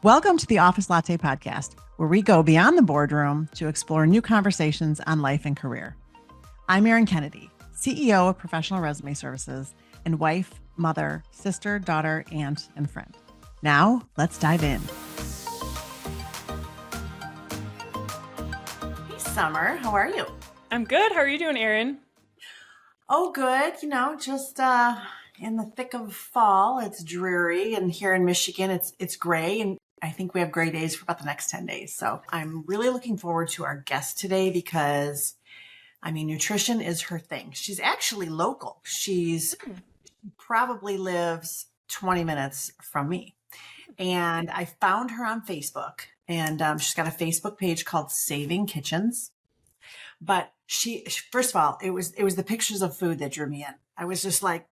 Welcome to the Office Latte Podcast, where we go beyond the boardroom to explore new conversations on life and career. I'm Erin Kennedy, CEO of Professional Resume Services and wife, mother, sister, daughter, aunt, and friend. Now, let's dive in. Hey, Summer, how are you? I'm good. How are you doing, Erin? Oh, good. Just in the thick of fall. It's dreary, and here in Michigan, it's gray, and I think we have gray days for about the next 10 days. So I'm really looking forward to our guest today because, nutrition is her thing. She's actually local. She probably lives 20 minutes from me. And I found her on Facebook, and she's got a Facebook page called Saving Kitchens. But she first of all, it was the pictures of food that drew me in. I was just like,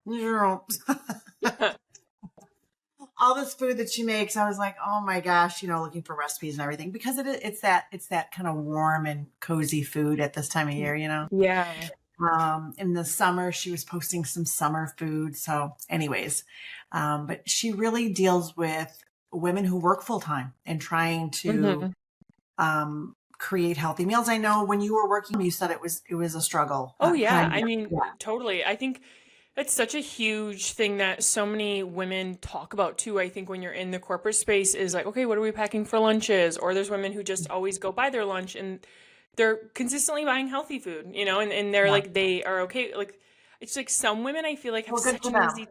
all this food that she makes, I was like, oh my gosh, looking for recipes and everything, because it's that kind of warm and cozy food at this time of year, Yeah. In the summer, she was posting some summer food. So anyways, but she really deals with women who work full time and trying to create healthy meals. I know when you were working, you said it was a struggle. Oh yeah. Totally. I think it's such a huge thing that so many women talk about too. I think when you're in the corporate space is like, okay, what are we packing for lunches? Or there's women who just always go buy their lunch and they're consistently buying healthy food, and they're like, they are okay. Like, it's like some women I feel like have such an easy,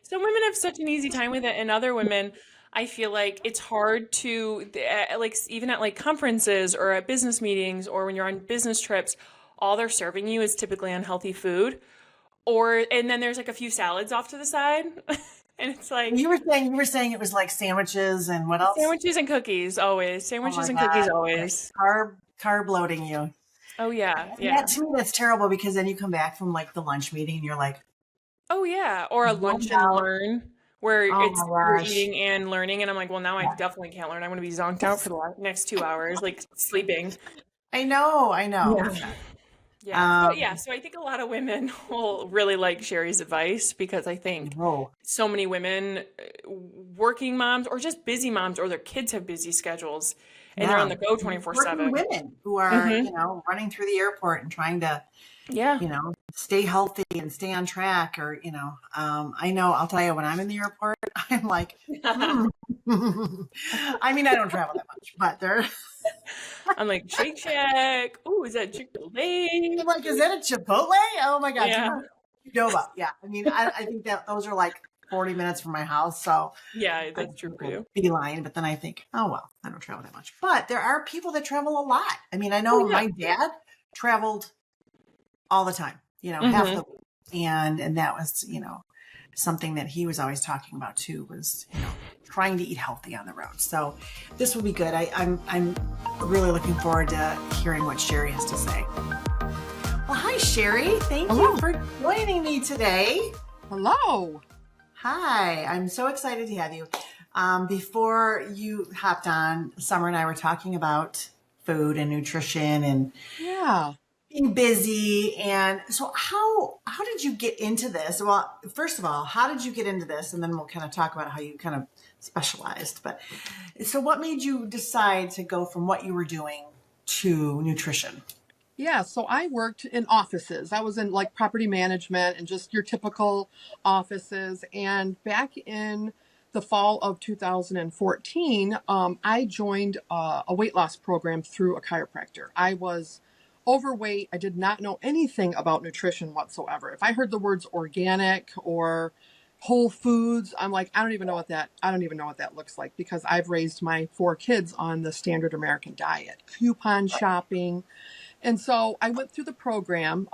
some women have such an easy time with it. And other women, I feel like it's hard to, like, even at like conferences or at business meetings or when you're on business trips, all they're serving you is typically unhealthy food. And then there's like a few salads off to the side. And it's like, you were saying it was like sandwiches and what else? Sandwiches and cookies always. Sandwiches and cookies always. Carb loading you. Oh yeah. Yeah. To me, that's terrible, because then you come back from like the lunch meeting and you're like, oh yeah. Or a lunch and learn where you're eating and learning. And I'm like, well, now I definitely can't learn. I'm going to be zonked out for the next 2 hours, like sleeping. I know. Yeah. So I think a lot of women will really like Shari's advice, because I think so many women, working moms or just busy moms, or their kids have busy schedules and they're on the go 24/7. Women who are, running through the airport and trying to, stay healthy and stay on track, or, I know, I'll tell you, when I'm in the airport, I'm like, I don't travel that much, but I'm like, Shake Shack. Oh, is that Chick-fil-A? I'm like, is that a Chipotle? Oh my God. Yeah. Yeah. I think that those are like 40 minutes from my house. So yeah, that's true for you. Beeline, but then I think, oh, well, I don't travel that much. But there are people that travel a lot. I know my dad traveled all the time, half the week. And that was, something that he was always talking about too, was, trying to eat healthy on the road. So this will be good. I'm really looking forward to hearing what Shari has to say. Well, hi, Shari. Thank you for joining me today. Hello. Hi, I'm so excited to have you. Before you hopped on, Summer and I were talking about food and nutrition and being busy. And so how did you get into this? Well, first of all, how did you get into this? And then we'll kind of talk about how you kind of specialized. But so what made you decide to go from what you were doing to nutrition? Yeah, so I worked in offices. I was in like property management and just your typical offices. And back in the fall of 2014, I joined a weight loss program through a chiropractor. I was overweight. I did not know anything about nutrition whatsoever. If I heard the words organic or whole foods, I'm like, I don't even know what that looks like, because I've raised my 4 kids on the standard American diet, coupon shopping. And so I went through the program,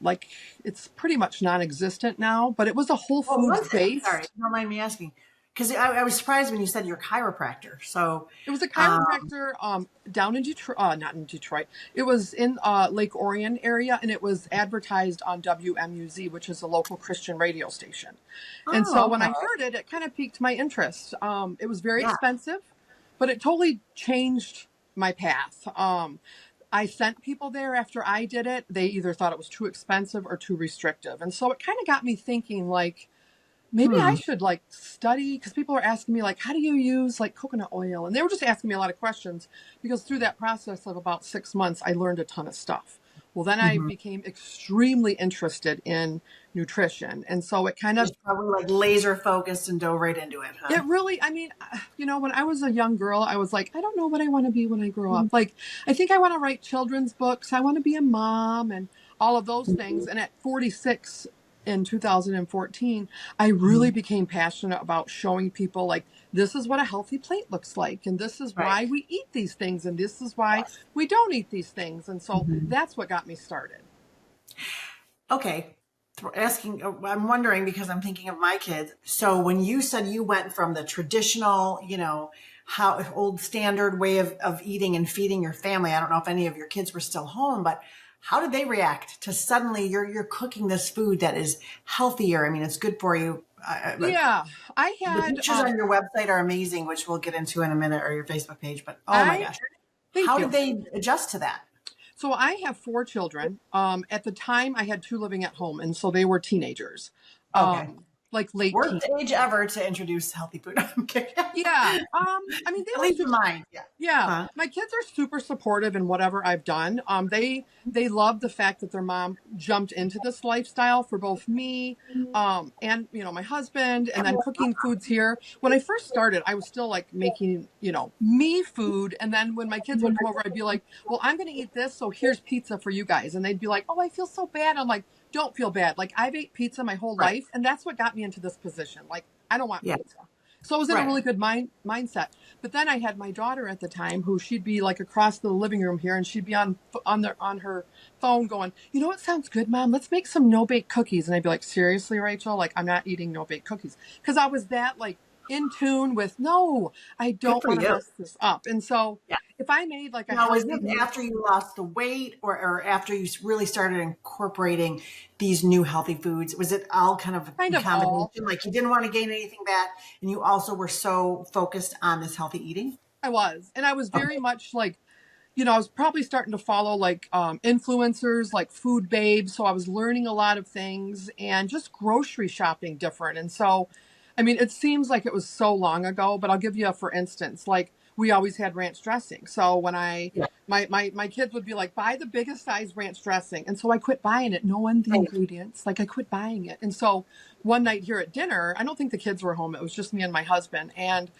like it's pretty much non-existent now, but it was a whole foods based. Sorry, don't mind me asking. Because I was surprised when you said you're a chiropractor. So it was a chiropractor down in Detroit, not in Detroit. It was in Lake Orion area, and it was advertised on WMUZ, which is a local Christian radio station. And so when I heard it, it kind of piqued my interest. It was very expensive, but it totally changed my path. I sent people there after I did it. They either thought it was too expensive or too restrictive. And so it kind of got me thinking, like, maybe I should like study, because people are asking me like, how do you use like coconut oil? And they were just asking me a lot of questions, because through that process of about 6 months, I learned a ton of stuff. Well, then I became extremely interested in nutrition. And so it kind of, Just probably like laser focused and dove right into it, huh? it really, I mean, when I was a young girl, I was like, I don't know what I want to be when I grow up. Like, I think I want to write children's books. I want to be a mom and all of those things. And at 46 in 2014, I really became passionate about showing people like, this is what a healthy plate looks like. And this is why we eat these things. And this is why we don't eat these things. And so that's what got me started. Okay. I'm wondering, because I'm thinking of my kids. So when you said you went from the traditional, how old standard way of eating and feeding your family, I don't know if any of your kids were still home, but how did they react to suddenly you're cooking this food that is healthier? I mean, it's good for you. I had the pictures on your website are amazing, which we'll get into in a minute, or your Facebook page. But oh my gosh, how did they adjust to that? So I have 4 children. At the time, I had 2 living at home, and so they were teenagers. Okay. Like late worst age ever to introduce healthy food. I'm kidding. Yeah. I mean, at least in mine. Yeah. Yeah. My kids are super supportive in whatever I've done. They love the fact that their mom jumped into this lifestyle for both me, and my husband, and then cooking foods here. When I first started, I was still like making, me food. And then when my kids would come over, I'd be like, well, I'm going to eat this. So here's pizza for you guys. And they'd be like, oh, I feel so bad. I'm like, don't feel bad. Like, I've ate pizza my whole life, and that's what got me into this position. Like, I don't want pizza. So I was in a really good mindset. But then I had my daughter at the time, who she'd be like across the living room here, and she'd be on her phone going, what sounds good, Mom? Let's make some no-bake cookies. And I'd be like, seriously, Rachel? Like, I'm not eating no-bake cookies. Because I was that like in tune with, no, I don't want to mess this up. And so if I made like a now, was it after you lost the weight, or after you really started incorporating these new healthy foods? Was it all kind of combination? All. Like, you didn't want to gain anything back, and you also were so focused on this healthy eating? I was. And I was very much like, I was probably starting to follow like influencers like Food Babe. So I was learning a lot of things and just grocery shopping different. And so, I mean, it seems like it was so long ago, but I'll give you for instance, like we always had ranch dressing. So when my kids would be like, buy the biggest size ranch dressing. And so I quit buying it, knowing the ingredients. Like, I quit buying it. And so one night here at dinner, I don't think the kids were home. It was just me and my husband. And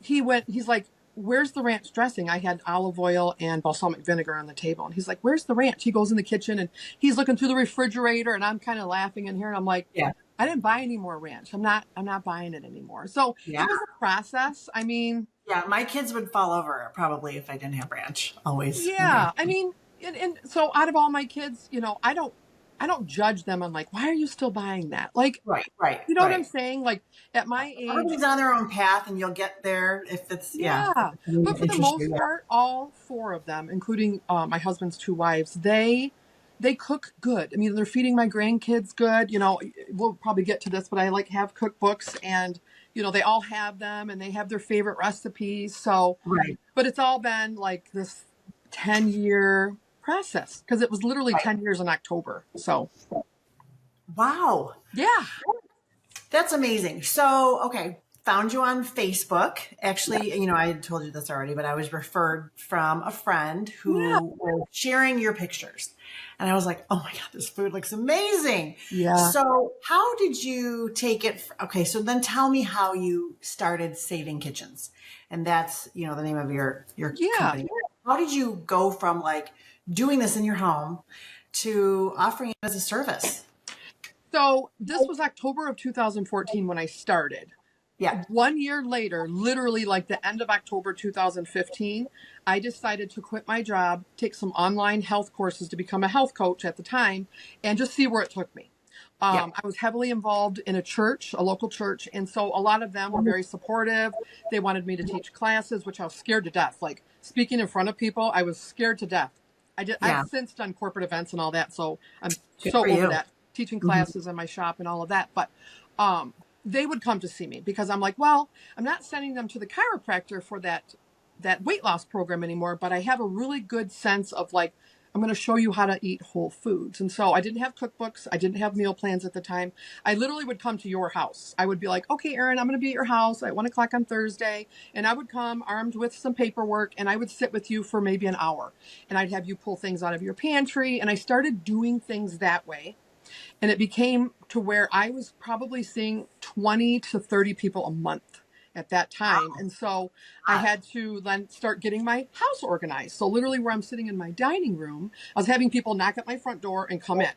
he's like, where's the ranch dressing? I had olive oil and balsamic vinegar on the table. And he's like, where's the ranch? He goes in the kitchen and he's looking through the refrigerator, and I'm kind of laughing in here. And I'm like, I didn't buy any more ranch. I'm not buying it anymore. So it was a process. I mean, my kids would fall over probably if I didn't have ranch always. Yeah. I mean, and so out of all my kids, I don't judge them on like, why are you still buying that? Like, right. You know what I'm saying? Like, at my age, everybody's on their own path, and you'll get there if it's But for the most part, all 4 of them, including my husband's 2 wives, they cook good. I mean, they're feeding my grandkids good. We'll probably get to this, but I like have cookbooks, and they all have them, and they have their favorite recipes. So, but it's all been like this 10-year process, because it was literally 10 years in October. So, wow. Yeah. That's amazing. So, okay. Found you on Facebook. Actually, I had told you this already, but I was referred from a friend who was sharing your pictures. And I was like, oh my God, this food looks amazing. Yeah. So how did you take it? Okay. So then tell me how you started Saving Kitchens. And that's, the name of your company. How did you go from like doing this in your home to offering it as a service? So this was October of 2014 when I started. Yeah. 1 year later, literally like the end of October 2015, I decided to quit my job, take some online health courses to become a health coach at the time, and just see where it took me. I was heavily involved in a local church. And so a lot of them were very supportive. They wanted me to teach classes, which I was scared to death. Like, speaking in front of people, I was scared to death. I've since done corporate events and all that. So I'm so over that, teaching classes in my shop and all of that. But, they would come to see me because I'm like, well, I'm not sending them to the chiropractor for that weight loss program anymore, but I have a really good sense of like I'm going to show you how to eat whole foods. And so I didn't have cookbooks. I didn't have meal plans at the time. I literally would come to your house. I would be like, okay, Erin, I'm going to be at your house at 1 o'clock on Thursday. And I would come armed with some paperwork and I would sit with you for maybe an hour. And I'd have you pull things out of your pantry. And I started doing things that way. And it became to where I was probably seeing 20 to 30 people a month at that time. And so I had to then start getting my house organized. So literally where I'm sitting in my dining room, I was having people knock at my front door and come in.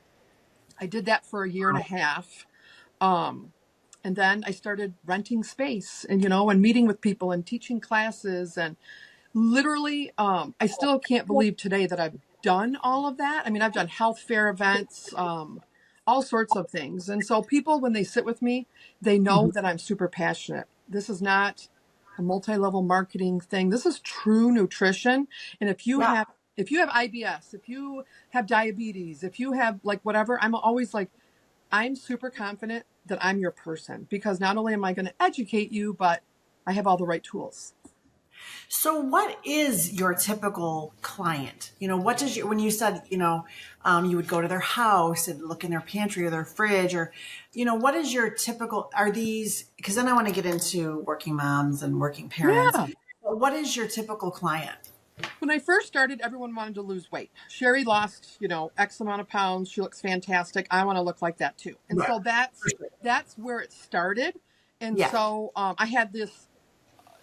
I did that for a year and a half. And then I started renting space and, and meeting with people and teaching classes. And literally, I still can't believe today that I've done all of that. I mean, I've done health fair events, all sorts of things. And so people, when they sit with me, they know that I'm super passionate. This is not a multi-level marketing thing. This is true nutrition. And if you have IBS, if you have diabetes, if you have like whatever, I'm always like, I'm super confident that I'm your person, because not only am I going to educate you, but I have all the right tools. So what is your typical client? What does when you said, you would go to their house and look in their pantry or their fridge, or, what is your typical, are these, because then I want to get into working moms and working parents. Yeah. But what is your typical client? When I first started, everyone wanted to lose weight. Shari lost, X amount of pounds. She looks fantastic. I want to look like that too. And so that's where it started. And so I had this,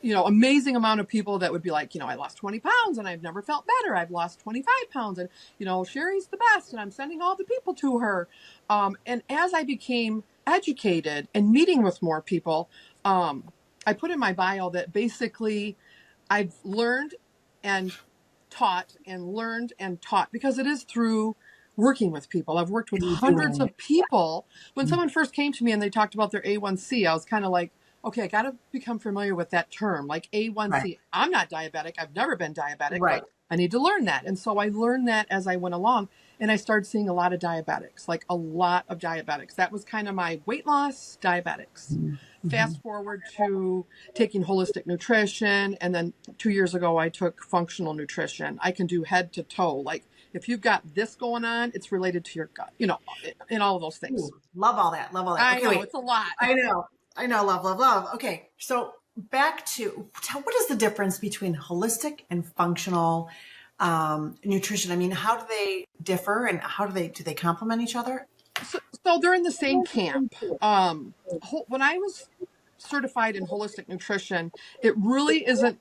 amazing amount of people that would be like, I lost 20 pounds and I've never felt better. I've lost 25 pounds and, Shari's the best and I'm sending all the people to her. And as I became educated and meeting with more people, I put in my bio that basically I've learned and taught and learned and taught, because it is through working with people. I've worked with hundreds of people. When someone first came to me and they talked about their A1C, I was kind of like, okay, I got to become familiar with that term, like A1C. Right. I'm not diabetic. I've never been diabetic, but I need to learn that. And so I learned that as I went along, and I started seeing a lot of diabetics, like a lot of diabetics. That was kind of my weight loss diabetics. Fast forward to taking holistic nutrition. And then 2 years ago, I took functional nutrition. I can do head to toe. Like if you've got this going on, it's related to your gut, and all of those things. Ooh, love all that. Love all that. I know, it's a lot. I know. Love, love, love. Okay. So back to what is the difference between holistic and functional nutrition? I mean, how do they differ and how do they complement each other? So they're in the same camp. When I was certified in holistic nutrition, it really isn't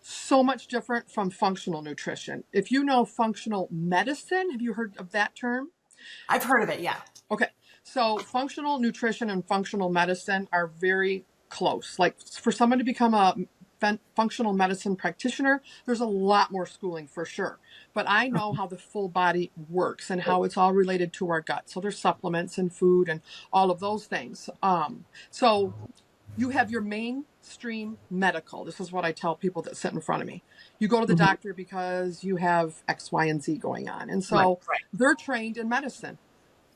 so much different from functional nutrition. If you know functional medicine, have you heard of that term? I've heard of it. Yeah. Okay. So functional nutrition and functional medicine are very close. Like for someone to become a functional medicine practitioner, there's a lot more schooling for sure. But I know how the full body works and how it's all related to our gut. So there's supplements and food and all of those things. So you have your mainstream medical. This is what I tell people that sit in front of me. You go to the doctor because you have X, Y, and Z going on. And so they're trained in medicine.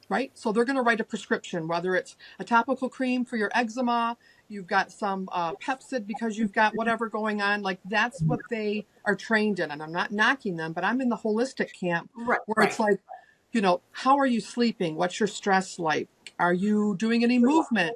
Right? So they're going to write a prescription, whether it's a topical cream for your eczema, you've got some Pepcid because you've got whatever going on. Like that's what they are trained in. And I'm not knocking them, but I'm in the holistic camp where it's like, how are you sleeping? What's your stress like? Are you doing any movement?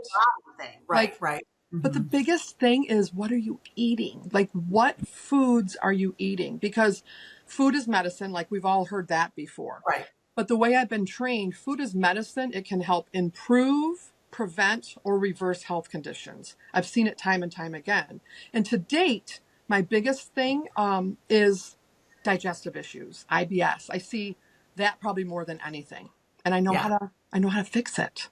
Right. But the biggest thing is, what are you eating? Like, what foods are you eating? Because food is medicine. Like we've all heard that before. Right. But the way I've been trained, food is medicine. It can help improve, prevent, or reverse health conditions. I've seen it time and time again. And to date, my biggest thing is digestive issues, IBS. I see that probably more than anything. And I know how to fix it.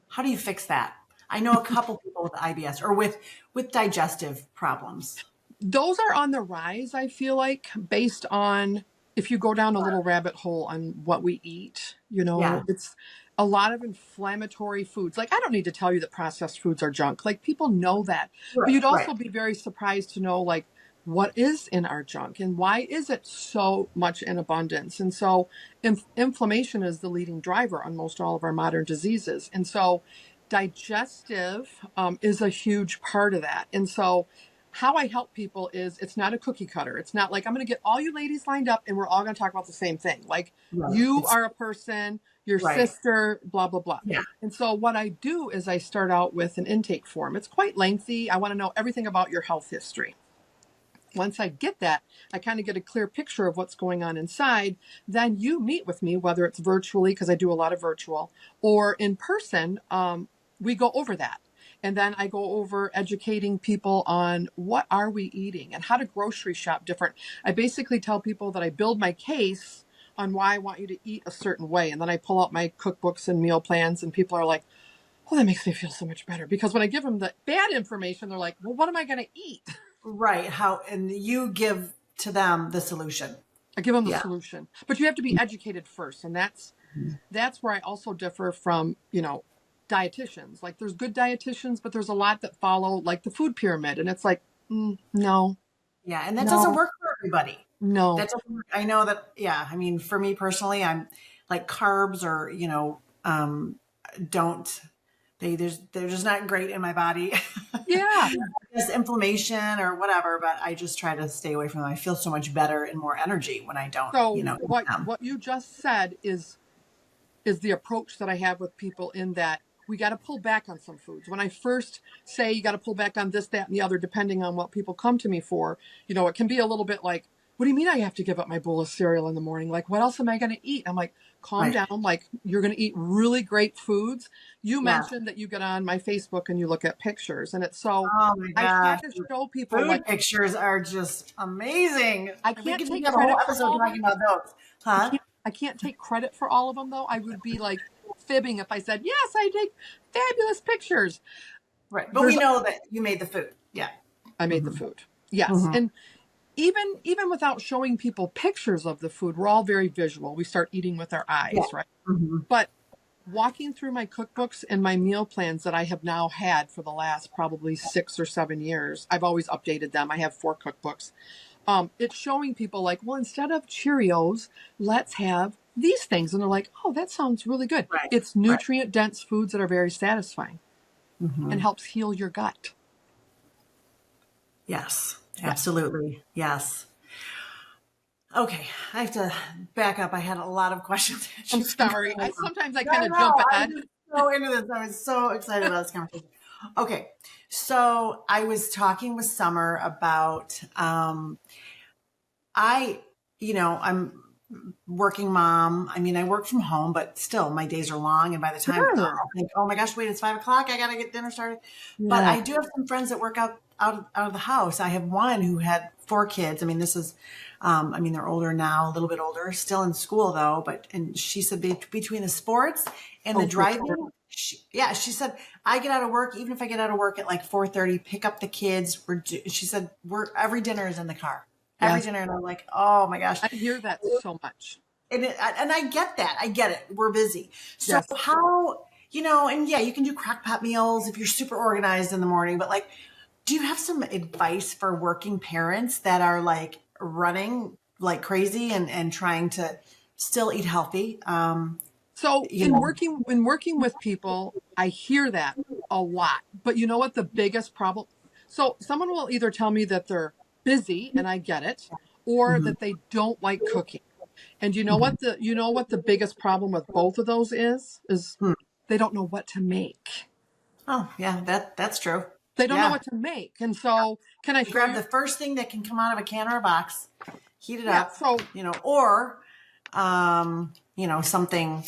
How do you fix that? I know a couple people with IBS or with digestive problems. Those are on the rise, I feel like, based on if you go down a little rabbit hole on what we eat, it's a lot of inflammatory foods. Like, I don't need to tell you that processed foods are junk. Like, people know that. Right, but you'd also be very surprised to know, like, what is in our junk and why is it so much in abundance? And so inflammation is the leading driver on most all of our modern diseases. And so digestive is a huge part of that. And so how I help people is it's not a cookie cutter. It's not like I'm going to get all you ladies lined up and we're all going to talk about the same thing. Like Right. you are a person, your Right. sister, blah, blah, blah. Yeah. And so what I do is I start out with an intake form. It's quite lengthy. I want to know everything about your health history. Once I get that, I kind of get a clear picture of what's going on inside. Then you meet with me, whether it's virtually, because I do a lot of virtual, or in person. We go over that. And then I go over educating people on what are we eating and how to grocery shop different. I basically tell people that I build my case on why I want you to eat a certain way. And then I pull out my cookbooks and meal plans, and people are like, oh, that makes me feel so much better. Because when I give them the bad information, they're like, well, what am I going to eat? Right. And you give to them the solution. I give them the solution, but you have to be educated first. And that's where I also differ from, dietitians. Like there's good dietitians, but there's a lot that follow like the food pyramid. And it's like, no. Yeah. And that doesn't work for everybody. No. That doesn't work. I know that. Yeah. I mean, for me personally, I'm like carbs or, they're just not great in my body. Yeah. Just inflammation or whatever, but I just try to stay away from them. I feel so much better and more energy when I don't, So what you just said is the approach that I have with people, in that we got to pull back on some foods. When I first say you got to pull back on this, that, and the other, depending on what people come to me for, it can be a little bit like, what do you mean I have to give up my bowl of cereal in the morning? Like, what else am I going to eat? I'm like, calm down. Like, you're going to eat really great foods. You mentioned that you get on my Facebook and you look at pictures, and it's so, oh my I gosh. have to show people Food like pictures are just amazing. I can't take a whole episode talking about those. Huh? I can't take credit for all of them, though. I would be like fibbing if I said, yes, I take fabulous pictures. Right. But we know that you made the food. Yeah. I made the food. Yes. And even without showing people pictures of the food, we're all very visual. We start eating with our eyes, right? But walking through my cookbooks and my meal plans that I have now had for the last probably 6 or 7 years, I've always updated them. I have 4 cookbooks. It's showing people like, well, instead of Cheerios, let's have these things. And they're like, oh, that sounds really good. Right. It's nutrient dense foods that are very satisfying and helps heal your gut. Yes, absolutely. Yes. Okay. I have to back up. I had a lot of questions. I'm sorry. Sometimes I kind of jump ahead. I'm so into this. I was so excited about this conversation. Okay. So I was talking with Summer about, I'm working mom. I mean, I work from home, but still my days are long. And by the time I think, oh my gosh, wait, it's 5 o'clock. I got to get dinner started. Yeah. But I do have some friends that work out of the house. I have one who had 4 kids. I mean, this is, they're older now, a little bit older, still in school though. And she said between the sports and the driving, she said, I get out of work, even if I get out of work at like 4:30, pick up the kids. She said, every dinner is in the car. Every dinner. And I'm like, oh my gosh. I hear that so much. And I get that. I get it. We're busy. So how, and you can do crock pot meals if you're super organized in the morning, but like, do you have some advice for working parents that are like running like crazy and trying to still eat healthy? So in working with people, I hear that a lot. But you know what the biggest problem? So someone will either tell me that they're busy, and I get it, or that they don't like cooking. And you know what the biggest problem with both of those is they don't know what to make. Oh yeah, that's true. They don't know what to make. And so can I grab the first thing that can come out of a can or a box, heat it up, or something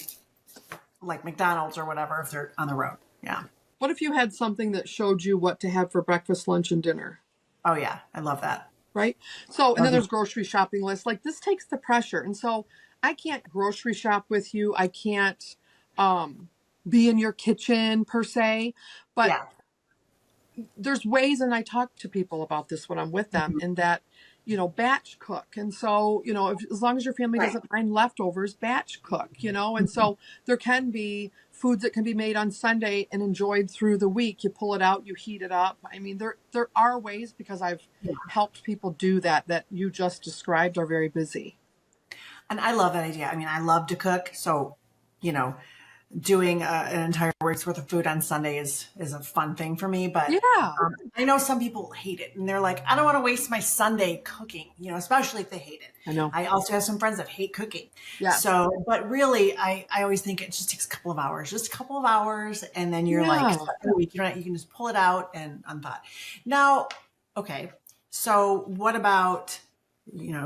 like McDonald's or whatever if they're on the road. Yeah. What if you had something that showed you what to have for breakfast, lunch, and dinner? Oh yeah, I love that. Right. So, and then there's grocery shopping lists. Like this takes the pressure. And so I can't grocery shop with you. I can't be in your kitchen per se, but there's ways, and I talk to people about this when I'm with them, in that, batch cook. And so, as long as your family doesn't mind leftovers, batch cook, and so there can be foods that can be made on Sunday and enjoyed through the week. You pull it out, you heat it up. I mean, there are ways, because I've helped people do that you just described are very busy. And I love that idea. I mean, I love to cook. So, doing an entire week's worth of food on Sunday is a fun thing for me. But Yeah. I know some people hate it, and they're like, I don't want to waste my Sunday cooking, especially if they hate it. I know. I also have some friends that hate cooking. Yes. So, but really, I always think it just takes a couple of hours, and then you're like, you can just pull it out and unthought. Now, okay, so what about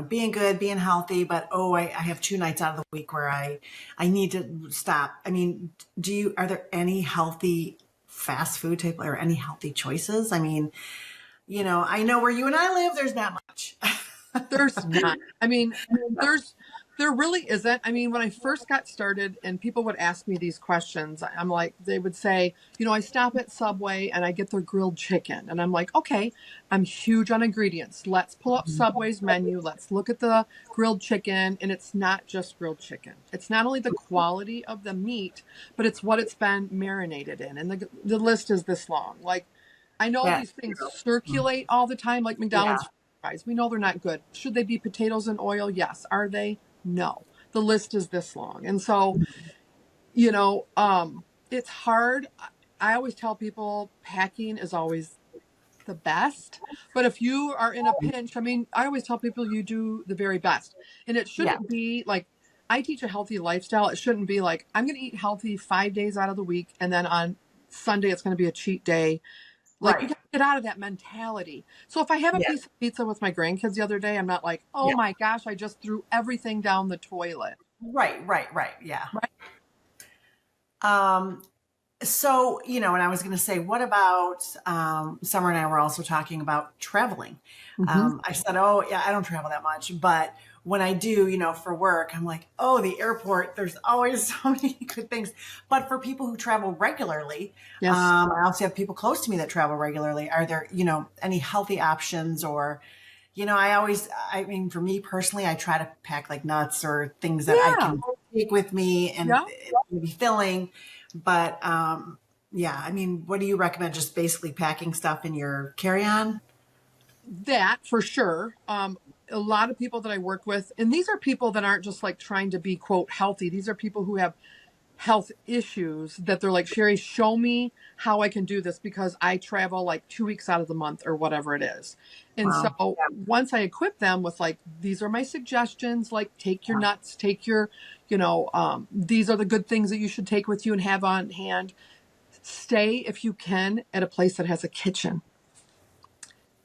being good, being healthy, but I have 2 nights out of the week where I need to stop. I mean, are there any healthy fast food type or any healthy choices? I mean, I know where you and I live, there's not much. There's not. I mean, there really isn't. I mean, when I first got started and people would ask me these questions, I'm like, they would say, I stop at Subway and I get their grilled chicken. And I'm like, okay, I'm huge on ingredients. Let's pull up Subway's menu. Let's look at the grilled chicken. And it's not just grilled chicken. It's not only the quality of the meat, but it's what it's been marinated in. And the list is this long. Like, I know these things circulate all the time, like McDonald's fries. We know they're not good. Should they be potatoes in oil? Yes. Are they? No. The list is this long. And so, it's hard. I always tell people packing is always the best. But if you are in a pinch, I mean, I always tell people you do the very best. And it shouldn't be like, I teach a healthy lifestyle. It shouldn't be like, I'm going to eat healthy 5 days out of the week. And then on Sunday, it's going to be a cheat day. Like, you got to get out of that mentality. So if I have a piece of pizza with my grandkids the other day, I'm not like, oh my gosh, I just threw everything down the toilet. Right. Yeah. Right. So, and I was going to say, what about, Summer and I were also talking about traveling. I said, I don't travel that much, but when I do, for work, I'm like, the airport, there's always so many good things. But for people who travel regularly, I also have people close to me that travel regularly. Are there, any healthy options or, I mean, for me personally, I try to pack like nuts or things that I can take with me and be filling. But, I mean, what do you recommend? Just basically packing stuff in your carry-on? That for sure. A lot of people that I work with, and these are people that aren't just like trying to be quote healthy. These are people who have health issues that they're like, Shari, show me how I can do this because I travel like 2 weeks out of the month or whatever it is. And so once I equip them with like, these are my suggestions, like take your nuts, take your, these are the good things that you should take with you and have on hand. Stay if you can at a place that has a kitchen,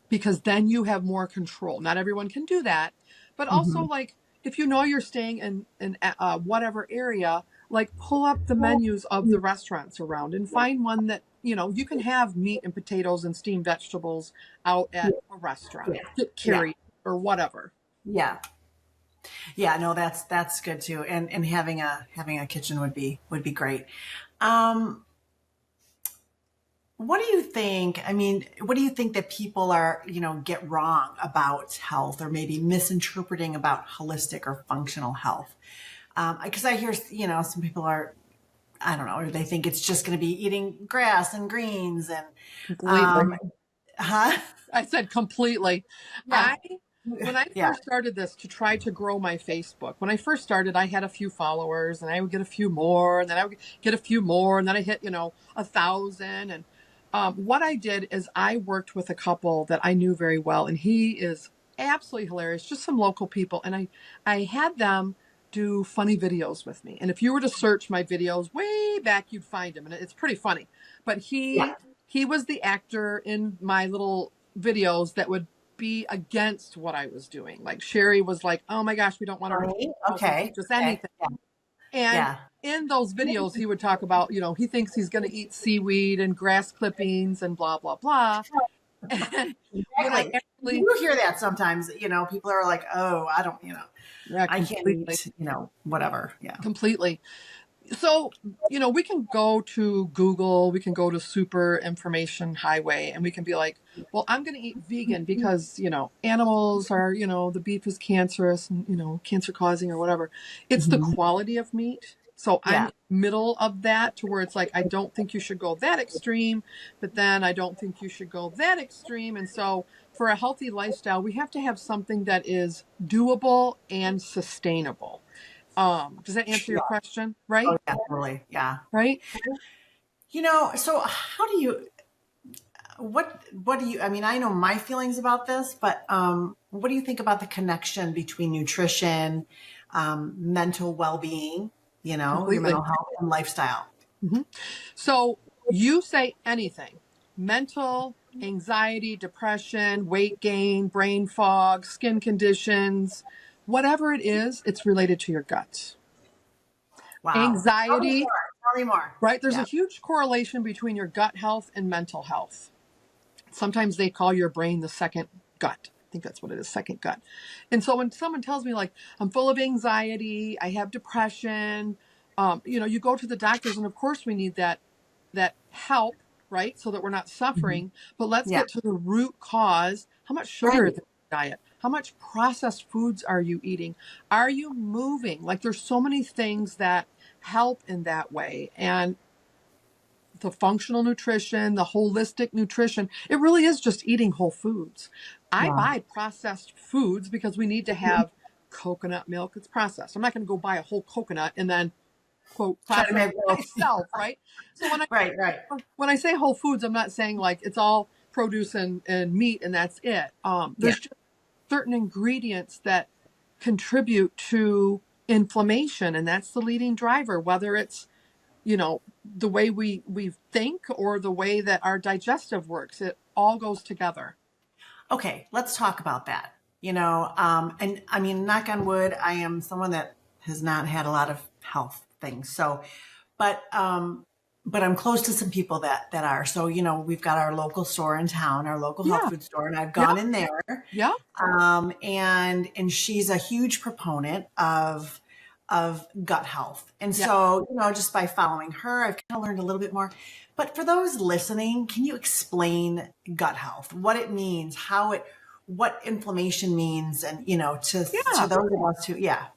because then you have more control. Not everyone can do that, but also like if you're staying in whatever area, like pull up the menus of the restaurants around and find one that, you can have meat and potatoes and steamed vegetables out at a restaurant, get carried or whatever. Yeah. Yeah, no, that's good too. And having a kitchen would be great. What do you think? I mean, what do you think that people are, get wrong about health or maybe misinterpreting about holistic or functional health? Because I hear, some people are, I don't know, or they think it's just going to be eating grass and greens and, I said completely. Yeah. When I first started this to try to grow my Facebook, when I first started, I had a few followers and I would get a few more and then I would get a few more and then I hit, 1,000. And what I did is I worked with a couple that I knew very well and he is absolutely hilarious, just some local people. And I had them do funny videos with me. And if you were to search my videos way back, you'd find him. And it's pretty funny. But he was the actor in my little videos that would be against what I was doing. Like Shari was like, oh my gosh, we don't want to just anything. And in those videos, he would talk about, he thinks he's going to eat seaweed and grass clippings and blah, blah, blah. And you hear that sometimes, people are like, oh, I don't, I can't eat, whatever. Yeah. Completely. So, we can go to Google, we can go to Super Information Highway, and we can be like, well, I'm going to eat vegan because, animals are, the beef is cancerous and, cancer causing or whatever. It's the quality of meat. So I'm middle of that to where it's like, I don't think you should go that extreme, but then I don't think you should go that extreme. And so for a healthy lifestyle, we have to have something that is doable and sustainable. Does that answer your question? Right? Oh, yeah, totally. Yeah. Right? So how do you, what do you, I mean, I know my feelings about this, but what do you think about the connection between nutrition, mental well-being, your Completely. mental health and lifestyle? Mm-hmm. So you say anything, mental, anxiety, depression, weight gain, brain fog, skin conditions, whatever it is, it's related to your gut. Wow. Anxiety, Tell me more. right? There's Yeah. a huge correlation between your gut health and mental health. Sometimes they call your brain the second gut. I think that's what it is, second gut. And so when someone tells me like, I'm full of anxiety, I have depression, you go to the doctors, and of course we need that help, right? So that we're not suffering. But let's Yeah. get to the root cause. How much sugar is in your diet? How much processed foods are you eating? Are you moving? Like there's so many things that help in that way. And the functional nutrition, the holistic nutrition, it really is just eating whole foods. I buy processed foods because we need to have coconut milk. It's processed. I'm not going to go buy a whole coconut and then quote Try to process make it myself, right? So right. when I say whole foods, I'm not saying like it's all produce and meat and that's it. There's just certain ingredients that contribute to inflammation, and that's the leading driver, whether it's the way we think or the way that our digestive works. It all goes together. Okay, let's talk about that. And I mean, knock on wood, I am someone that has not had a lot of health things. So, but I'm close to some people that are. So, we've got our local store in town, our local health food store, and I've gone in there. Yeah. And she's a huge proponent of gut health. And so, just by following her, I've kind of learned a little bit more. But for those listening, can you explain gut health, what it means, what inflammation means, and, to those of us who,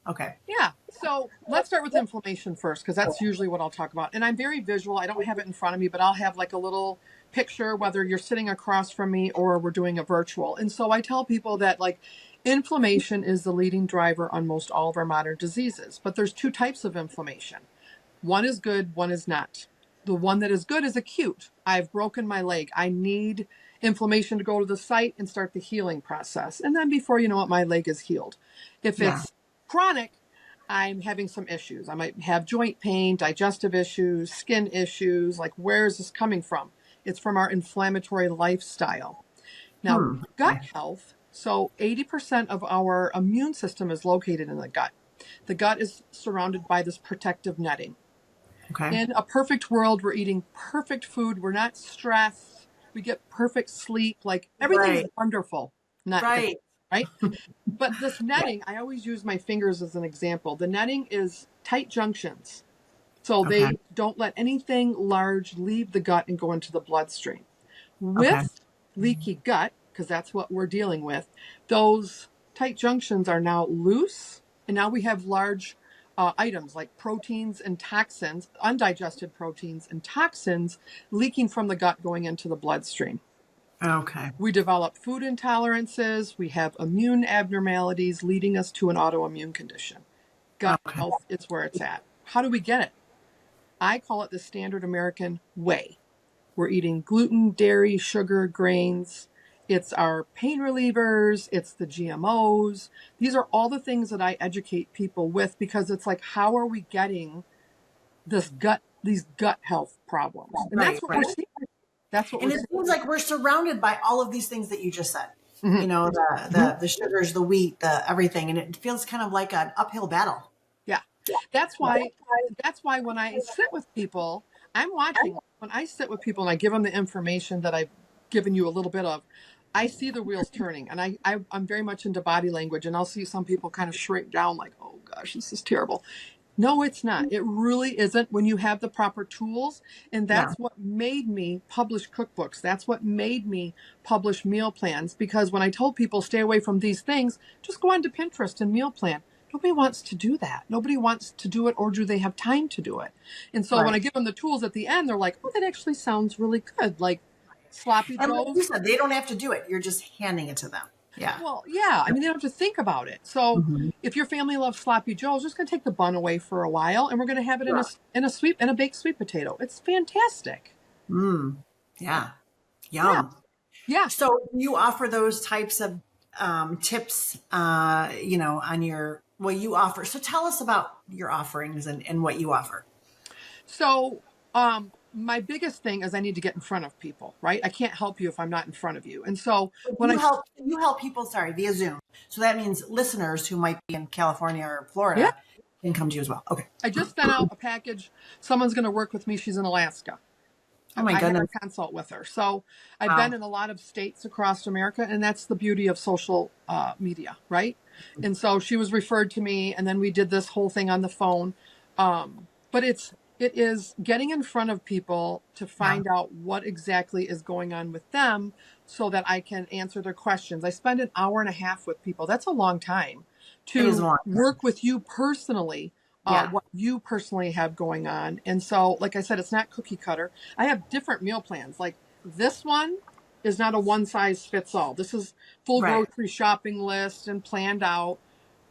okay. Yeah. So let's start with inflammation first, because that's usually what I'll talk about. And I'm very visual. I don't have it in front of me, but I'll have like a little picture, whether you're sitting across from me or we're doing a virtual. And so I tell people that like inflammation is the leading driver on most all of our modern diseases, but there's two types of inflammation. One is good, one is not. The one that is good is acute. I've broken my leg. I need inflammation to go to the site and start the healing process. And then before you know it, my leg is healed. If it's chronic, I'm having some issues. I might have joint pain, digestive issues, skin issues. Like, where is this coming from? It's from our inflammatory lifestyle. Now, gut health. So 80% of our immune system is located in the gut. The gut is surrounded by this protective netting. Okay. In a perfect world, we're eating perfect food. We're not stressed. We get perfect sleep. Like everything's wonderful. Not right. Right. But this netting, I always use my fingers as an example. The netting is tight junctions. So they don't let anything large leave the gut and go into the bloodstream. With leaky gut, because that's what we're dealing with, those tight junctions are now loose. And now we have large items like proteins and toxins, undigested proteins and toxins leaking from the gut going into the bloodstream. Okay. We develop food intolerances. We have immune abnormalities leading us to an autoimmune condition. Gut health is where it's at. How do we get it? I call it the standard American way. We're eating gluten, dairy, sugar, grains. It's our pain relievers. It's the GMOs. These are all the things that I educate people with, because it's like, how are we getting these gut health problems? And that's what we're seeing. That's what. And it seems like we're surrounded by all of these things that you just said. The sugars, the wheat, the everything, and it feels kind of like an uphill battle. Yeah. That's why when I sit with people, I'm watching. When I sit with people and I give them the information that I've given you a little bit of, I see the wheels turning, and I'm very much into body language, and I'll see some people kind of shrink down like, oh gosh, this is terrible. No, it's not. It really isn't when you have the proper tools. And that's what made me publish cookbooks. That's what made me publish meal plans. Because when I told people stay away from these things, just go onto Pinterest and meal plan. Nobody wants to do that. Nobody wants to do it, or do they have time to do it? And so when I give them the tools at the end, they're like, oh, that actually sounds really good. Like sloppy And joes. like you said, they don't have to do it. You're just handing it to them. Yeah. Well, yeah. I mean, they don't have to think about it. So Mm-hmm. if your family loves sloppy joes, just going to take the bun away for a while, and we're going to have it Sure. in a baked sweet potato. It's fantastic. Yeah. Yeah. Yum. Yeah. So you offer those types of tips, on you offer. So tell us about your offerings and what you offer. So, my biggest thing is I need to get in front of people, right? I can't help you if I'm not in front of you. And so when You help people, sorry, via Zoom. So that means listeners who might be in California or yeah, Florida can come to you as well. Okay. I just sent out a package. Someone's going to work with me. She's in Alaska. Oh my I had goodness. a consult with her. So I've Wow. been in a lot of states across America, and that's the beauty of social media, right? And so she was referred to me, and then we did this whole thing on the phone. But it is getting in front of people to find out what exactly is going on with them so that I can answer their questions. I spend an hour and a half with people. That's a long time It is a to long time. work with you personally. Yeah. What you personally have going on. And so, like I said, it's not cookie cutter. I have different meal plans. Like this one is not a one size fits all. This is full Right. grocery shopping list and planned out.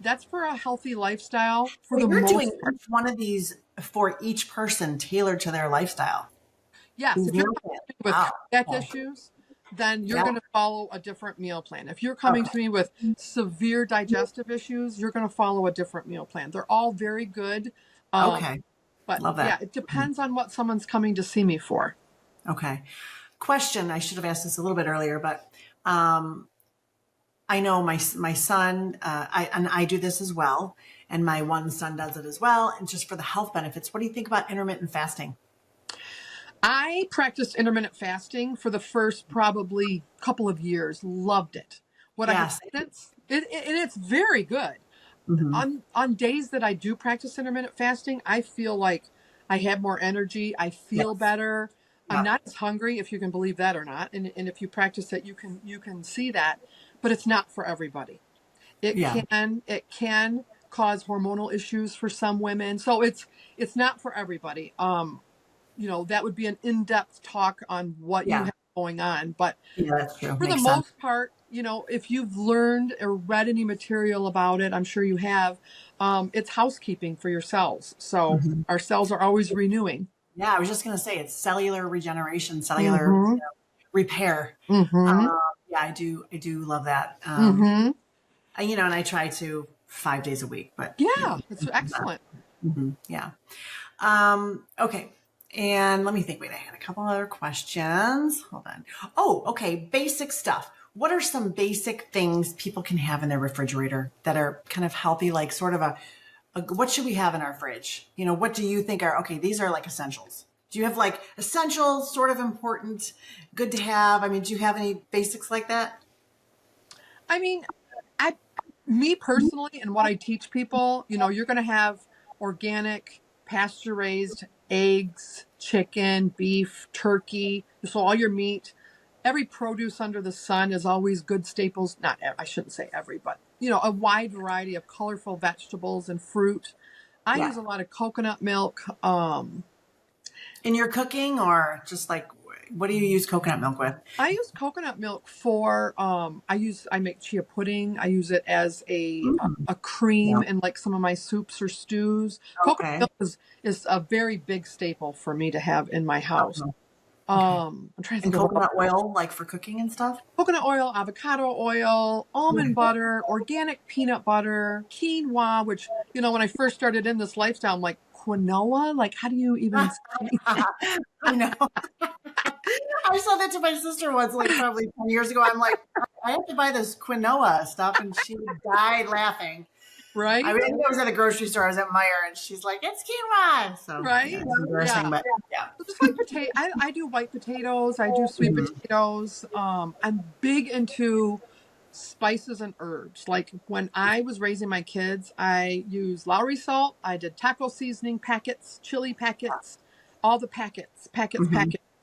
That's for a healthy lifestyle for But the you're most doing part. each one of these for each person tailored to their lifestyle. Yes, These if you're meal coming plans. with Wow. cardiac Okay. issues, then you're Yeah. going to follow a different meal plan. If you're coming Okay. to me with severe digestive issues, you're going to follow a different meal plan. They're all very good. Okay. But Love yeah, that. it depends on what someone's coming to see me for. Okay. Question. I should have asked this a little bit earlier, but I know my son, I do this as well, and my one son does it as well, and just for the health benefits. What do you think about intermittent fasting? I practiced intermittent fasting for the first probably couple of years. Loved it. What I have Yes. since, it's very good. Mm-hmm. On days that I do practice intermittent fasting, I feel like I have more energy. I feel Yes. better. I'm Yep. not as hungry, if you can believe that or not. And if you practice it, you can see that. But it's not for everybody. Yeah. It can cause hormonal issues for some women. So it's not for everybody. That would be an in-depth talk on what you Yeah. have going on. But Yeah, that's true. for the Makes sense. most part, if you've learned or read any material about it, I'm sure you have, it's housekeeping for your cells. So Mm-hmm. our cells are always renewing. Yeah, I was just going to say it's cellular regeneration, cellular Mm-hmm. repair. Mm-hmm. Yeah, I do love that. Mm-hmm. And I try to 5 days a week, but Yeah, it's excellent. yeah. Okay. And let me think. Wait, I had a couple other questions. Hold on. Oh, okay. Basic stuff. What are some basic things people can have in their refrigerator that are kind of healthy, like sort of what should we have in our fridge? What do you think are, okay, these are like essentials. Do you have like essentials, sort of important, good to have? I mean, do you have any basics like that? I mean, me personally, and what I teach people, you're going to have organic, pasture raised eggs, chicken, beef, turkey. So all your meat, every produce under the sun is always good staples. Not, I shouldn't say every, but a wide variety of colorful vegetables and fruit. I Yeah. use a lot of coconut milk. In your cooking, or just like, what do you use coconut milk with? I use coconut milk for I make chia pudding. I use it as a cream in like some of my soups or stews. Coconut Okay. milk is a very big staple for me to have in my house. Okay. I'm trying to And think of coconut oil, like for cooking and stuff? coconut oil, avocado oil, almond butter, organic peanut butter, quinoa, which, when I first started in this lifestyle, I'm like, quinoa? Like, how do you even say that? I know. I saw that to my sister once, like probably 10 years ago. I'm like, I have to buy this quinoa stuff. And she died laughing. Right? I think I was at a grocery store. I was at Meijer, and she's like, it's quinoa. So, Right? yeah, it's embarrassing, Yeah. but yeah. Just like potato, I do white potatoes. I do sweet potatoes. I'm big into spices and herbs. Like when I was raising my kids, I used Lowry salt. I did taco seasoning packets, chili packets, all the packets.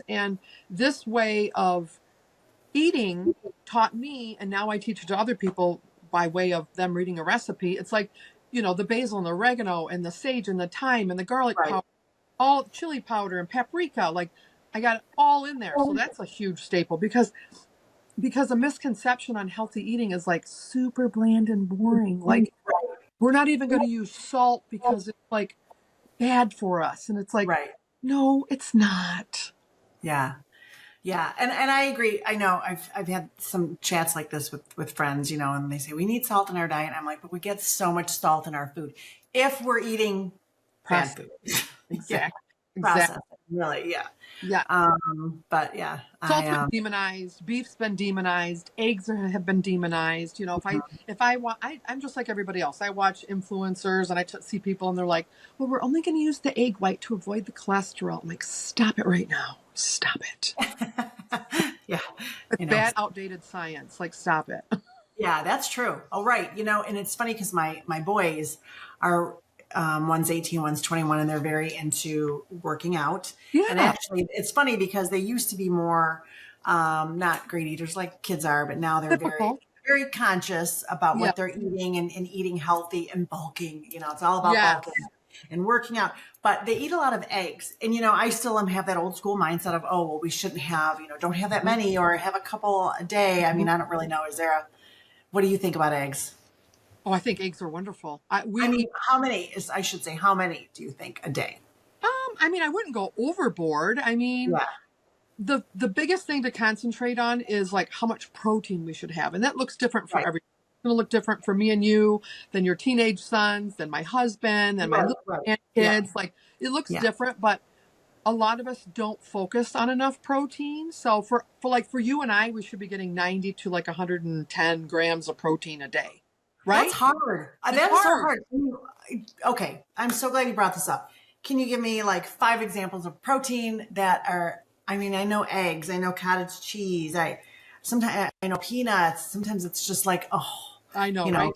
And this way of eating taught me, and now I teach it to other people by way of them reading a recipe. It's like, the basil and the oregano and the sage and the thyme and the garlic Right. powder, all chili powder and paprika. Like I got it all in there. So that's a huge staple because because a misconception on healthy eating is like super bland and boring. Like we're not even going to use salt because it's like bad for us. And it's like, Right. no, it's not. Yeah. Yeah. And I agree. I know I've had some chats like this with friends, and they say we need salt in our diet. And I'm like, but we get so much salt in our food if we're eating bad food. Exactly. Process it, really. Yeah. Yeah. But yeah, Salt's been demonized. Beef's been demonized. Eggs have been demonized. If I want, I'm just like everybody else. I watch influencers and I see people and they're like, well, we're only going to use the egg white to avoid the cholesterol. I'm like, stop it right now. Stop it. Yeah. It's bad, outdated science. Like, stop it. Yeah, that's true. Oh, right. And it's funny because my boys are, one's 18, one's 21, and they're very into working out. Yeah. And actually, it's funny because they used to be more not great eaters like kids are, but now they're very, very conscious about what they're eating and eating healthy and bulking. It's all about bulking and working out. But they eat a lot of eggs. And, I still have that old school mindset of, oh, well, we shouldn't have, don't have that many or have a couple a day. I mean, I don't really know. What do you think about eggs? Oh, I think eggs are wonderful. how many do you think a day? I wouldn't go overboard. The biggest thing to concentrate on is like how much protein we should have. And that looks different for everyone. It's going to look different for me and you, than your teenage sons, than my husband, than my little kids. Yeah. Like it looks different, but a lot of us don't focus on enough protein. So for you and I, we should be getting 90 to like 110 grams of protein a day. Right? That's hard. That's so hard. Okay. I'm so glad you brought this up. Can you give me like 5 examples of protein that are, I know eggs, I know cottage cheese. Sometimes I know peanuts. Sometimes it's just like, I know, right?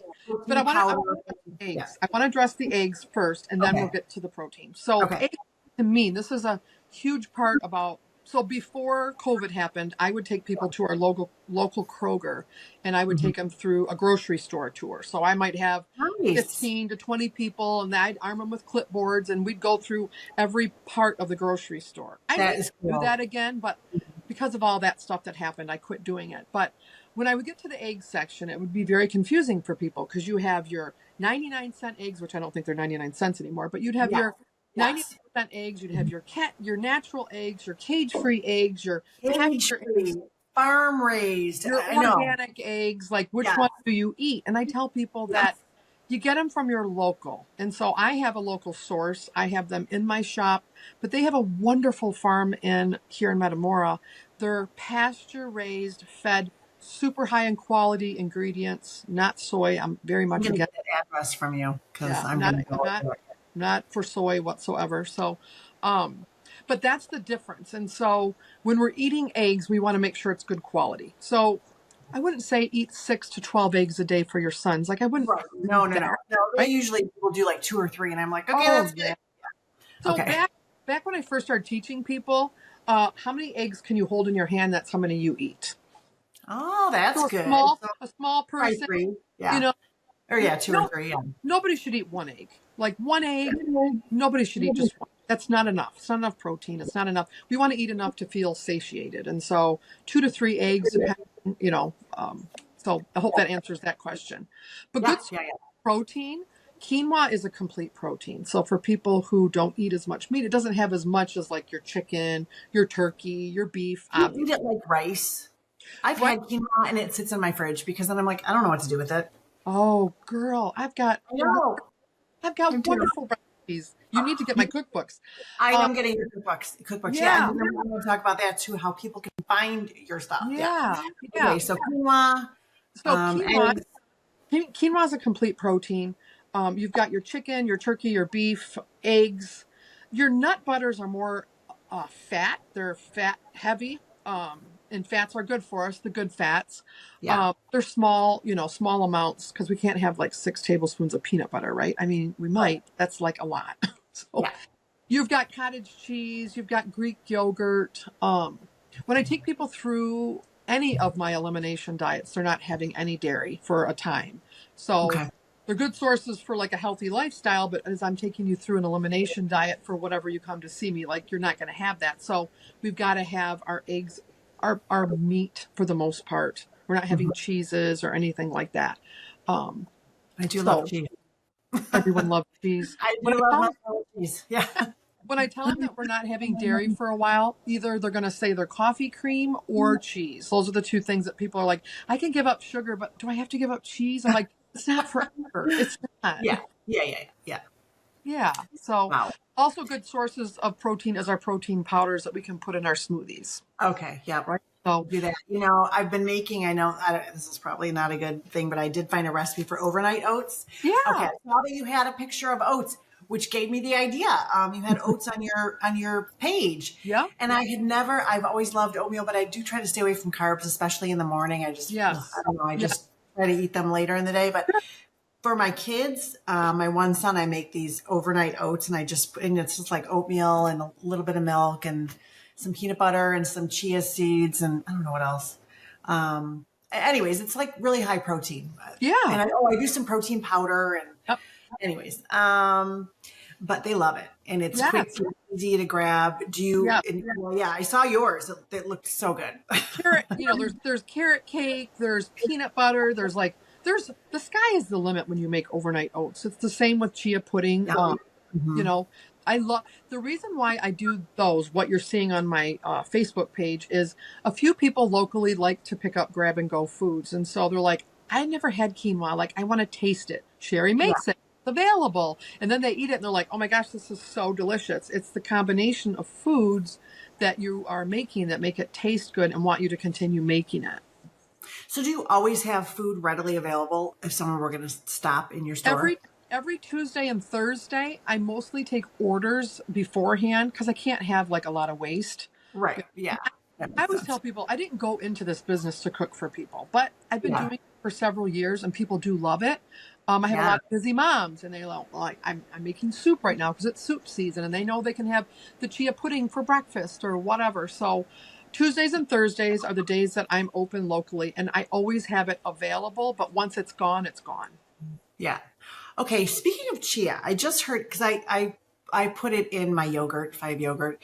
But I want to eggs. Yeah. I want to address the eggs first, and then we'll get to the protein. So eggs, to me, this is a huge part about. So before COVID happened, I would take people to our local Kroger, and I would take them through a grocery store tour. So I might have 15 to 20 people, and I'd arm them with clipboards, and we'd go through every part of the grocery store. I didn't do that again, but because of all that stuff that happened, I quit doing it. But when I would get to the egg section, it would be very confusing for people because you have your 99-cent eggs, which I don't think they're 99 cents anymore, but you'd have your 90% eggs, you'd have your natural eggs, your cage-free eggs, your cage-free, farm-raised, your organic eggs. Like, which one do you eat? And I tell people that you get them from your local. And so I have a local source. I have them in my shop, but they have a wonderful farm here in Metamora. They're pasture-raised, fed, super high in quality ingredients, not soy. I'm very much against that address from you because I'm not for soy whatsoever. So, but that's the difference. And so when we're eating eggs, we want to make sure it's good quality. So I wouldn't say eat 6 to 12 eggs a day for your sons. Like I wouldn't. Right. No. I usually will do like 2 or 3 and I'm like, okay, that's good. Yeah. So back when I first started teaching people, how many eggs can you hold in your hand? That's how many you eat. Oh, that's good. A small person, 3, or 2 or 3. Yeah. Nobody should eat 1 egg. Like 1 egg, nobody should eat just 1. That's not enough. It's not enough protein. It's not enough. We want to eat enough to feel satiated. And so 2 to 3 eggs, so I hope that answers that question. But good protein, quinoa is a complete protein. So for people who don't eat as much meat, it doesn't have as much as like your chicken, your turkey, your beef. You eat it like rice. I've had quinoa and it sits in my fridge because then I'm like, I don't know what to do with it. Oh, girl, I've got wonderful recipes. You need to get my cookbooks. I am getting your cookbooks. Yeah. I'm going to talk about that too, how people can find your stuff. Yeah. Okay, so quinoa. Quinoa is a complete protein. You've got your chicken, your turkey, your beef, eggs. Your nut butters are more fat. They're fat heavy. And fats are good for us, the good fats. Yeah. They're small amounts because we can't have like 6 tablespoons of peanut butter, right? I mean, we might. That's like a lot. So you've got cottage cheese, you've got Greek yogurt. When I take people through any of my elimination diets, they're not having any dairy for a time. So they're good sources for like a healthy lifestyle, but as I'm taking you through an elimination diet for whatever you come to see me, like you're not going to have that. So we've got to have our eggs, our meat for the most part. We're not having cheeses or anything like that. I do So love cheese. everyone loves cheese. I When do I love tell my them, cheese. Yeah. when I tell them that we're not having dairy for a while, either they're going to say they're coffee cream or cheese. Those are the two things that people are like, I can give up sugar, but do I have to give up cheese? I'm like, it's not forever. It's not. Yeah. Yeah. Yeah. Yeah. Yeah. So Wow. also good sources of protein is our protein powders that we can put in our smoothies. Okay. Yeah. Right. So Do that. I've been making, this is probably not a good thing, but I did find a recipe for overnight oats. yeah. Okay. Now that you had a picture of oats, which gave me the idea. You had oats on your page. Yeah. And I've always loved oatmeal, but I do try to stay away from carbs, especially in the morning. I just, Yes. I don't know. I just try to eat them later in the day. But for my kids, my one son, I make these overnight oats and it's just like oatmeal and a little bit of milk and some peanut butter and some chia seeds and I don't know what else. Anyways, it's like really high protein. Yeah. And I do some protein powder and Yep. anyways, but they love it and it's quick, Yes. and easy to grab. Yeah. I saw yours. It looked so good. Carrot, there's carrot cake, there's peanut butter, there's the sky is the limit when you make overnight oats. It's the same with chia pudding. I love the reason why I do those. What you're seeing on my Facebook page is a few people locally like to pick up grab and go foods, and so they're like, I never had quinoa. Like I want to taste it. Shari makes it. It's available, and then they eat it and they're like, oh my gosh, this is so delicious. It's the combination of foods that you are making that make it taste good and want you to continue making it. So do you always have food readily available if someone were going to stop in your store? Every Tuesday and Thursday, I mostly take orders beforehand because I can't have like a lot of waste. Right. Yeah. I always tell people I didn't go into this business to cook for people, but I've been doing it for several years and people do love it. I have a lot of busy moms and they're like, I'm making soup right now because it's soup season and they know they can have the chia pudding for breakfast or whatever. So Tuesdays and Thursdays are the days that I'm open locally and I always have it available, but once it's gone, it's gone. Yeah. Okay. Speaking of chia, I just heard, because I put it in my yogurt, 5 yogurt,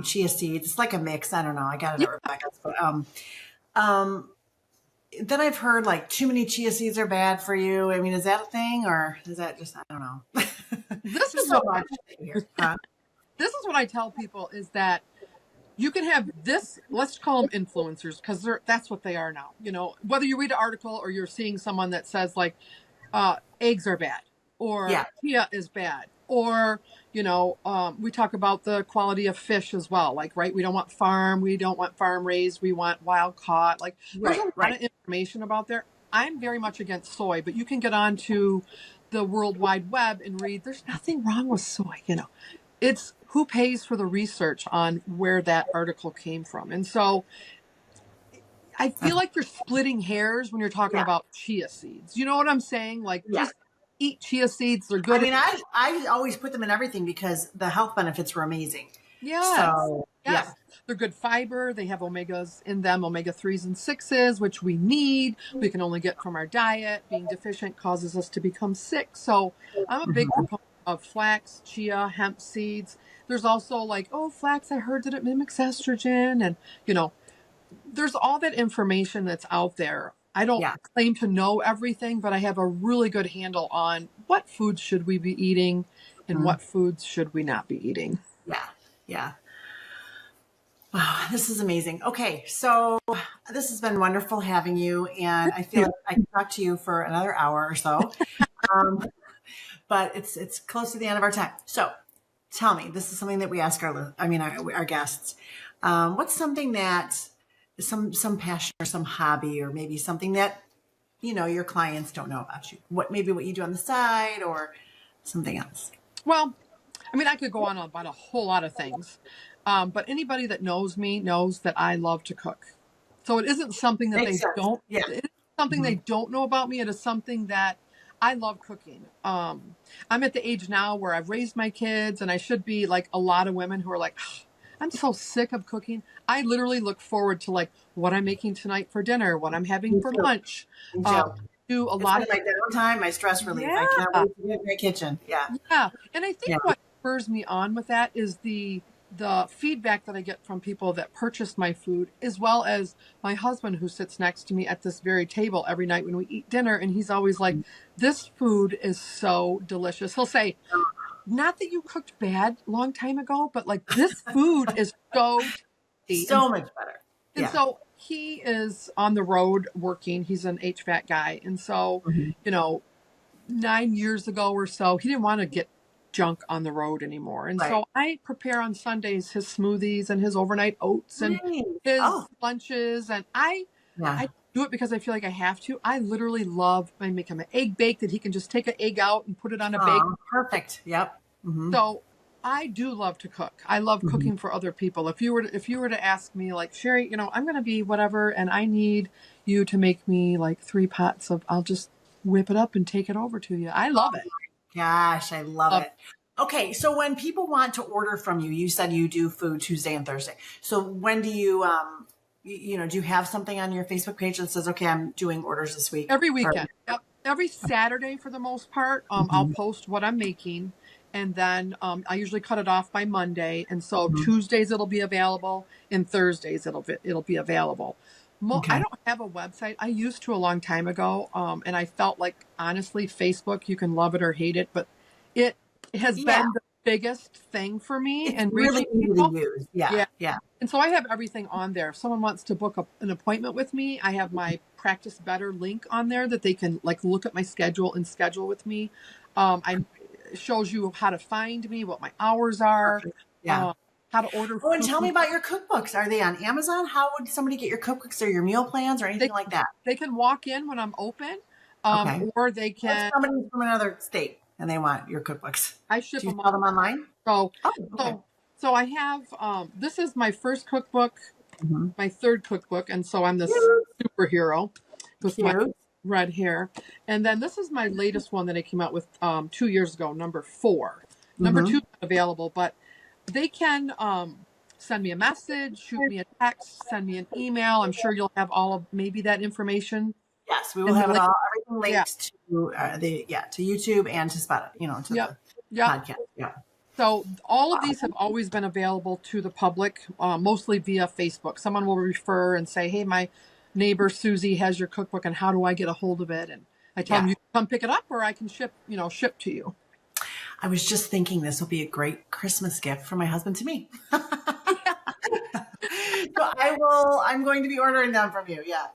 chia seeds. It's like a mix. I don't know. I got it at Rebecca's, but, then I've heard like too many chia seeds are bad for you. I mean, is that a thing or is that just, I don't know. This is what I tell people is that you can have this, let's call them influencers because that's what they are now. Whether you read an article or you're seeing someone that says like, eggs are bad or chia is bad or, we talk about the quality of fish as well. Like, right. We don't want farm raised. We want wild caught. Like there's a lot of information about there. I'm very much against soy, but you can get onto the World Wide Web and read, there's nothing wrong with soy. It's who pays for the research on where that article came from. And so I feel like you're splitting hairs when you're talking about chia seeds. You know what I'm saying? Like just eat chia seeds. They're good. I mean, I always put them in everything because the health benefits were amazing. Yes. So, yes. They're good fiber. They have omegas in them, omega 3s and 6s, which we need. We can only get from our diet. Being deficient causes us to become sick. So I'm a big proponent of flax, chia, hemp seeds. There's also like, flax, I heard that it mimics estrogen. And, there's all that information that's out there. I don't claim to know everything, but I have a really good handle on what foods should we be eating and what foods should we not be eating. Yeah. Yeah. Wow. This is amazing. Okay. So this has been wonderful having you. And I feel like I can talk to you for another hour or so. But it's close to the end of our time. So tell me, this is something that we ask our guests. What's something that some passion or some hobby or maybe something that, your clients don't know about you? What you do on the side or something else? Well, I could go on about a whole lot of things. But anybody that knows me knows that I love to cook. So it isn't something that it is something they don't know about me. It is something that I love cooking. I'm at the age now where I've raised my kids and I should be like a lot of women who are like, I'm so sick of cooking. I literally look forward to like what I'm making tonight for dinner, what I'm having for lunch. Do a lot of my downtime, my stress relief. I can't wait to get in my kitchen. Yeah. Yeah. And I think what spurs me on with that is the the feedback that I get from people that purchase my food, as well as my husband who sits next to me at this very table every night when we eat dinner. And he's always like, this food is so delicious. He'll say, not that you cooked bad a long time ago, but like this food is so tasty. So much better. And so he is on the road working. He's an HVAC guy. And so, 9 years ago or so, he didn't want to get junk on the road anymore. And so I prepare on Sundays his smoothies and his overnight oats and his lunches. And I do it because I feel like I have to. I literally love, I make him an egg bake that he can just take an egg out and put it on a bake. Perfect. Yep. Mm-hmm. So I do love to cook. I love cooking for other people. If you were to ask me like, Shari, I'm going to be whatever, and I need you to make me like 3 pots of, I'll just whip it up and take it over to you. I love it. Gosh, I love it. Okay. So when people want to order from you, you said you do food Tuesday and Thursday. So when do you, do you have something on your Facebook page that says, okay, I'm doing orders this week? Every weekend. Yep. Every Saturday for the most part, I'll post what I'm making. And then I usually cut it off by Monday. And so Tuesdays it'll be available, and Thursdays it'll be available. I don't have a website. I used to a long time ago. And I felt like, honestly, Facebook, you can love it or hate it, but it has been the biggest thing for me. It's and really easy to use. Yeah. And so I have everything on there. If someone wants to book an appointment with me, I have my Practice Better link on there that they can like look at my schedule and schedule with me. It shows you how to find me, what my hours are. Yeah. How to order food. Oh, and tell me about your cookbooks. Are they on Amazon? How would somebody get your cookbooks or your meal plans or anything like that? They can walk in when I'm open, or they can. If somebody from another state and they want your cookbooks. I ship them. Do you sell them online? So I have. This is my first cookbook, my third cookbook, and so I'm the superhero with my red hair. And then this is my latest one that I came out with 2 years ago, number 4. Number 2 is not available, but they can send me a message, shoot me a text, send me an email. I'm sure you'll have all of maybe that information. Yes, we will have it all, everything linked to YouTube and to Spotify, to the podcast. Yeah. So all of these have always been available to the public, mostly via Facebook. Someone will refer and say, hey, my neighbor Susie has your cookbook, and how do I get a hold of it? And I tell them, you can come pick it up, or I can ship to you. I was just thinking this will be a great Christmas gift from my husband to me. So I'm going to be ordering them from you. Yeah.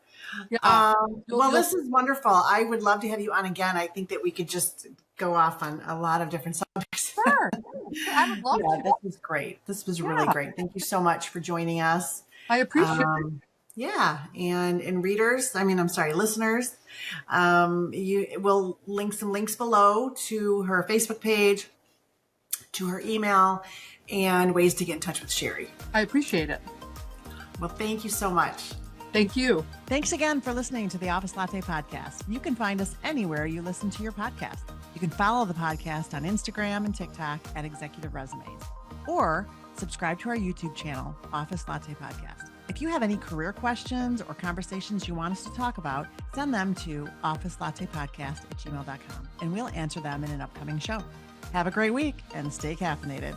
This is wonderful. I would love to have you on again. I think that we could just go off on a lot of different subjects. Sure. I would love to. This was great. This was really great. Thank you so much for joining us. I appreciate it. Yeah. And listeners, we'll link some links below to her Facebook page, to her email, and ways to get in touch with Shari. I appreciate it. Well, thank you so much. Thank you. Thanks again for listening to the Office Latte Podcast. You can find us anywhere you listen to your podcast. You can follow the podcast on Instagram and TikTok at Executive Resumes, or subscribe to our YouTube channel, Office Latte Podcast. If you have any career questions or conversations you want us to talk about, send them to officelattepodcast@gmail.com, and we'll answer them in an upcoming show. Have a great week and stay caffeinated.